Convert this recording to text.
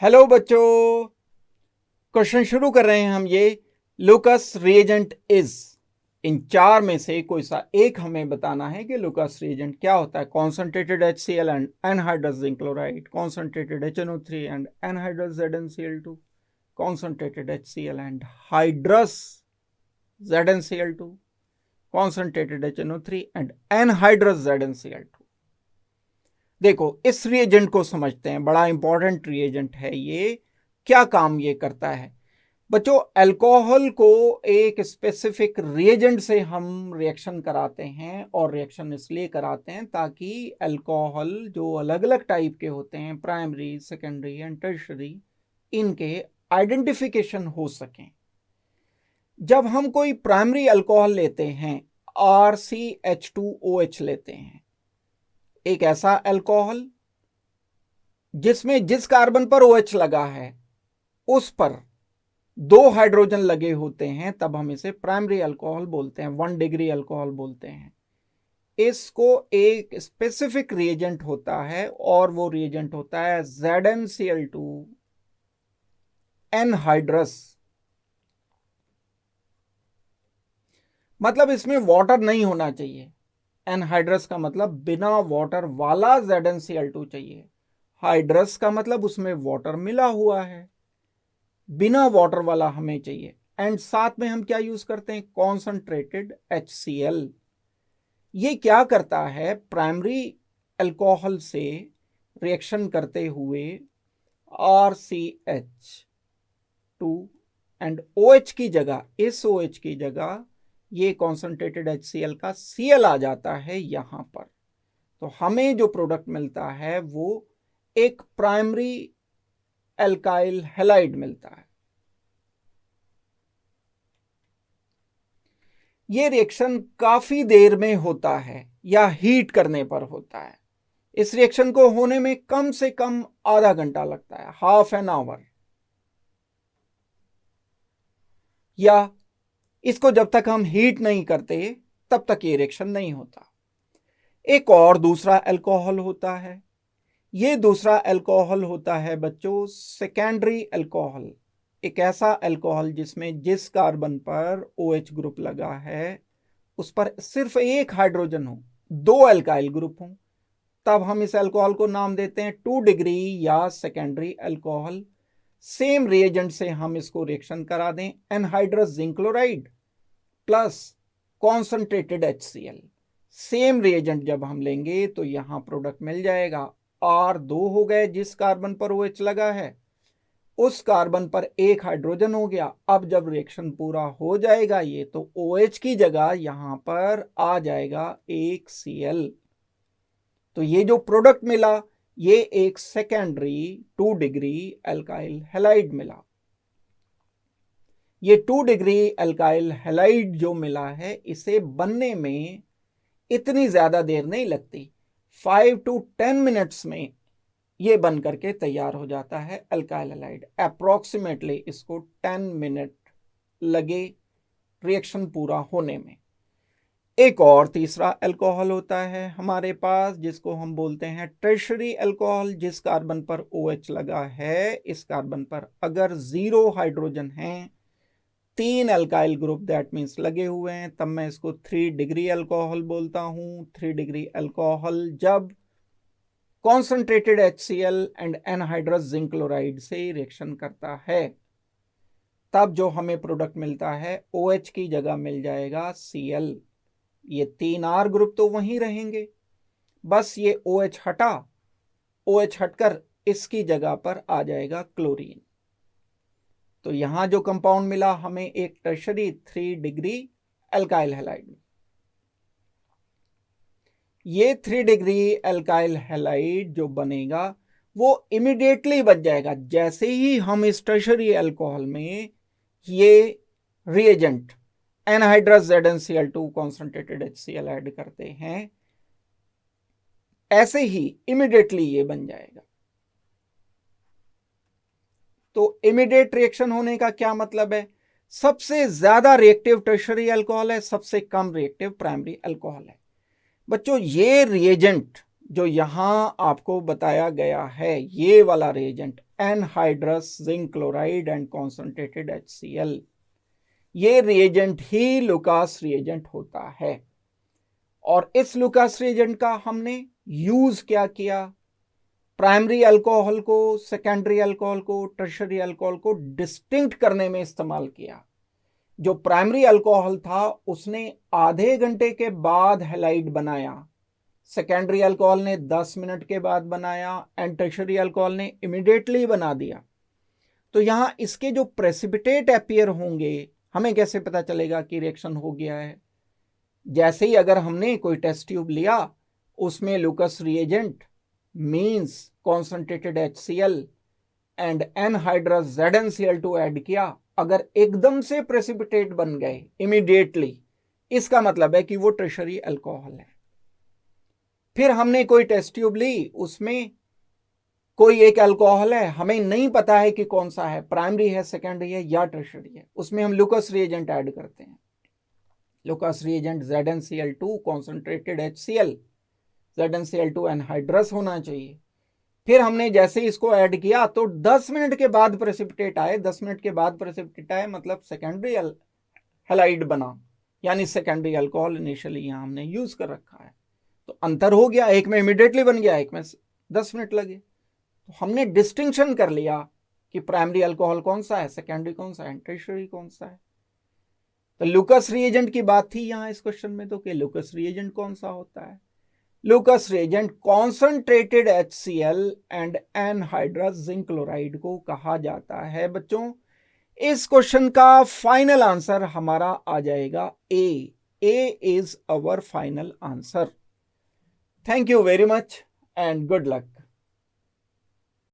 Hello बच्चों, question शुरू कर रहे हैं हम। ये लुकस रिएजेंट इज, इन चार में से कोई सा एक हमें बताना है कि लुकस रिएजेंट क्या होता है। Concentrated HCl and anhydrous zinc chloride, concentrated HNO3 and anhydrous ZnCl2, concentrated HCl and hydrous ZnCl2, concentrated HNO3 and anhydrous ZnCl2। देखो, इस रिएजेंट को समझते हैं, बड़ा इंपॉर्टेंट रिएजेंट है ये। क्या काम ये करता है बच्चों? अल्कोहल को एक स्पेसिफिक रिएजेंट से हम रिएक्शन कराते हैं, और रिएक्शन इसलिए कराते हैं ताकि अल्कोहल जो अलग अलग टाइप के होते हैं, प्राइमरी, सेकेंडरी एंड टर्शरी, इनके आइडेंटिफिकेशन हो सकें। जब हम कोई प्राइमरी अल्कोहल लेते हैं, RCH2OH लेते हैं, एक ऐसा अल्कोहल जिसमें जिस कार्बन पर OH लगा है उस पर 2 हाइड्रोजन लगे होते हैं, तब हम इसे प्राइमरी अल्कोहल बोलते हैं, 1 डिग्री अल्कोहल बोलते हैं। इसको एक स्पेसिफिक रिएजेंट होता है, और वो रिएजेंट होता है ZnCl2 एनहाइड्रस। मतलब इसमें वाटर नहीं होना चाहिए। एनहाइड्रस का मतलब बिना वाटर वाला ZnCl2 चाहिए। हाइड्रस का मतलब उसमें वाटर मिला हुआ है, बिना वाटर वाला हमें चाहिए। एंड साथ में हम क्या यूज करते हैं? Concentrated HCl। ये क्या करता है? प्राइमरी अल्कोहल से रिएक्शन करते हुए RCH2 एंड OH की जगह, इस OH की जगह ये कॉन्संट्रेटेड HCl का Cl आ जाता है यहां पर। तो हमें जो प्रोडक्ट मिलता है वो एक प्राइमरी एल्काइल हैलाइड मिलता है। ये रिएक्शन काफी देर में होता है या हीट करने पर होता है। इस रिएक्शन को होने में कम से कम आधा घंटा लगता है, हाफ एन आवर। या इसको जब तक हम हीट नहीं करते तब तक ये रिएक्शन नहीं होता। एक और दूसरा अल्कोहल होता है। ये दूसरा अल्कोहल होता है बच्चों सेकेंडरी अल्कोहल। एक ऐसा अल्कोहल जिसमें जिस कार्बन पर OH ग्रुप लगा है उस पर सिर्फ एक हाइड्रोजन हो, 2 अल्काइल ग्रुप हो, तब हम इस अल्कोहल को नाम देते हैं 2 डिग्री या सेकेंडरी अल्कोहल। सेम रिएजेंट से हम इसको रिएक्शन करा दें, anhydrous zinc chloride plus concentrated HCl। Same reagent जब हम लेंगे तो यहां प्रोडक्ट मिल जाएगा। R2 हो गए, जिस कार्बन पर OH लगा है उस कार्बन पर एक हाइड्रोजन हो गया। अब जब रिएक्शन पूरा हो जाएगा ये, तो OH की जगह यहां पर आ जाएगा एक Cl। तो ये जो प्रोडक्ट मिला ये एक सेकेंडरी 2 डिग्री अल्काइल हैलाइड मिला। ये 2 डिग्री अल्काइल हैलाइड जो मिला है, इसे बनने में इतनी ज्यादा देर नहीं लगती, 5 to 10 मिनट्स में ये बन करके तैयार हो जाता है अल्काइल हैलाइड। अप्रोक्सीमेटली इसको 10 मिनट लगे रिएक्शन पूरा होने में। एक और तीसरा अल्कोहल होता है हमारे पास जिसको हम बोलते हैं टर्शरी अल्कोहल। जिस कार्बन पर OH लगा है, इस कार्बन पर अगर 0 हाइड्रोजन हैं, 3 अल्काइल ग्रुप दैट मीन्स लगे हुए हैं, तब मैं इसको 3 डिग्री अल्कोहल बोलता हूं। 3 डिग्री अल्कोहल जब concentrated HCl and anhydrous zinc chloride से रिएक्शन करता है, तब जो हमें प्रोडक्ट मिलता है OH की जगह मिल जाएगा Cl। ये 3 R ग्रुप तो वहीं रहेंगे, बस ये OH हटा, OH हटकर इसकी जगह पर आ जाएगा क्लोरीन। तो यहां जो कंपाउंड मिला हमें एक टर्शरी 3 डिग्री अल्काइल हैलाइड। ये 3 डिग्री अल्काइल हैलाइड जो बनेगा वो इमीडिएटली बच जाएगा जैसे ही हम इस टर्शरी अल्कोहल में ये reagent anhydrous ZnCl2 concentrated HCl add करते हैं, ऐसे ही इमीडिएटली ये बन जाएगा। तो इमीडिएट रिएक्शन होने का क्या मतलब है? सबसे ज्यादा रिएक्टिव टर्शरी अल्कोहल है, सबसे कम रिएक्टिव प्राइमरी अल्कोहल है। बच्चों, ये रिएजेंट जो यहां आपको बताया गया है ये वाला reagent anhydrous zinc chloride and concentrated HCl, ये रिएजेंट ही लुकास रिएजेंट होता है। और इस लुकास रिएजेंट का हमने यूज क्या किया? प्राइमरी अल्कोहल को, सेकेंडरी अल्कोहल को, टर्शरी अल्कोहल को डिस्टिंक्ट करने में इस्तेमाल किया। जो प्राइमरी अल्कोहल था उसने आधे घंटे के बाद हैलाइड बनाया, सेकेंडरी अल्कोहल ने 10 मिनट के बाद बनाया, एंड टर्शरी अल्कोहल ने इमीडिएटली बना दिया। तो यहां इसके जो प्रेसिपिटेट अपीयर होंगे, हमें कैसे पता चलेगा कि रिएक्शन हो गया है? जैसे ही अगर हमने कोई टेस्ट ट्यूब लिया, उसमें Lucas reagent means concentrated HCl and anhydrous ZnCl2 add किया, अगर एकदम से प्रेसिपिटेट बन गए इमीडिएटली, इसका मतलब है कि वो टर्शरी अल्कोहल है। फिर हमने कोई टेस्ट ट्यूब ली, उसमें कोई एक अल्कोहल है, हमें नहीं पता है कि कौन सा है, प्राइमरी है, सेकेंडरी है या टर्शरी है, उसमें हम लुकस रिएजेंट ऐड करते हैं। Lucas reagent ZnCl2 concentrated HCl, ZnCl2 anhydrous होना चाहिए। फिर हमने जैसे इसको ऐड किया तो 10 मिनट के बाद प्रेसिपिटेट आए, 10 मिनट के बाद प्रेसिपिटेट आए मतलब सेकेंडरी हैलाइड बना, यानी सेकेंडरी अल्कोहल इनिशियली यहां हमने यूज कर रखा है। तो अंतर हो गया, एक में इमीडिएटली बन गया, एक में 10 मिनट लगे। तो हमने डिस्टिंक्शन कर लिया कि प्राइमरी अल्कोहल कौन सा है, सेकेंडरी कौन सा है, टर्शरी कौन सा है। तो लुकस रिएजेंट की बात थी यहां इस क्वेश्चन में, तो कि लुकस रिएजेंट कौन सा होता है? Lucas reagent concentrated HCl and anhydrous zinc chloride को कहा जाता है। बच्चों, इस क्वेश्चन का फाइनल आंसर हमारा आ जाएगा A is our final answer. Thank you very much and good luck.